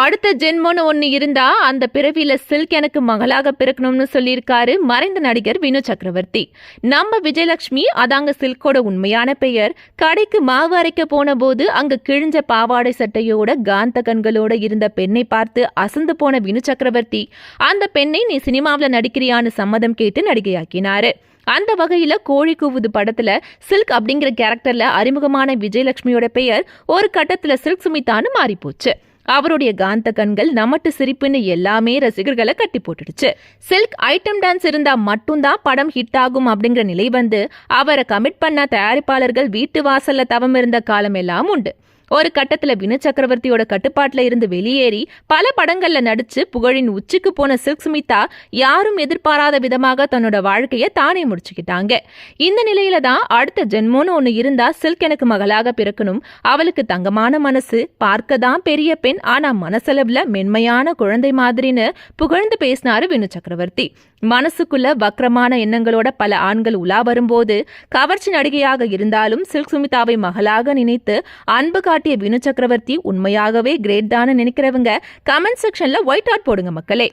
அடுத்த ஜென்மம்னு ஒண்ணு இருந்தா அந்த பிறவியில சில்க் எனக்கு மகளாக பிறக்கணும்னு சொல்லியிருக்காரு மறைந்த நடிகர் வினு சக்கரவர்த்தி. நம்ம விஜயலட்சுமி அதாங்க சில்கோட உண்மையான பெயர். கடைக்கு மாவு அரைக்க போன போது அங்க கிழிஞ்ச பாவாடை சட்டையோட காந்த கண்களோட இருந்த பெண்ணை பார்த்து அசந்து போன வினு சக்கரவர்த்தி அந்த பெண்ணை நீ சினிமாவில நடிக்கிறியான்னு சம்மதம் கேட்டு நடிகையாக்கினாரு. அந்த வகையில கோழி கூவுது படத்துல சில்க் அப்படிங்கிற கேரக்டர்ல அறிமுகமான விஜயலட்சுமியோட பெயர் ஒரு கட்டத்துல சில்க் சுமிதான்னு மாறி போச்சு. அவருடைய காந்த கண்கள் நமட்டு சிரிப்புன்னு எல்லாமே ரசிகர்களை கட்டி போட்டுடுச்சு. சில்க் ஐட்டம் டான்ஸ் இருந்தா மட்டும்தான் படம் ஹிட் ஆகும் அப்படிங்கிற நிலை வந்து அவரை கமிட் பண்ண தயாரிப்பாளர்கள் வீட்டு வாசல்ல தவம் இருந்த காலம் எல்லாம் உண்டு. ஒரு கட்டத்துல வினு சக்கரவர்த்தியோட கட்டுப்பாட்டுல இருந்து வெளியேறி பல படங்கள்ல நடிச்சு புகழின் உச்சிக்கு போன சில்க் சுமிதா யாரும் எதிர்பாராத விதமாக தன்னோட வாழ்க்கைய தானே முடிச்சுக்கிட்டாங்க. இந்த நிலையில தான் அடுத்த ஜென்மோன்னு ஒண்ணு இருந்தா சில்க் எனக்கு மகளாக பிறக்கணும், அவளுக்கு தங்கமான மனசு, பார்க்க தான் பெரிய பெண் ஆனா மனசளவுல மென்மையான குழந்தை மாதிரின்னு புகழ்ந்து பேசினாரு வினு சக்கரவர்த்தி. மனசுக்குள்ள வக்ரமான எண்ணங்களோட பல ஆண்கள் உலா வரும்போது கவர்ச்சி நடிகையாக இருந்தாலும் சில்க் சுமிதாவை மகளாக நினைத்து அன்பு காட்டிய வினு சக்கரவர்த்தி உண்மையாகவே கிரேட் தான் நினைக்கிறவங்க கமெண்ட் செக்ஷன்ல ஒயிட் ஆட் போடுங்க மக்களே.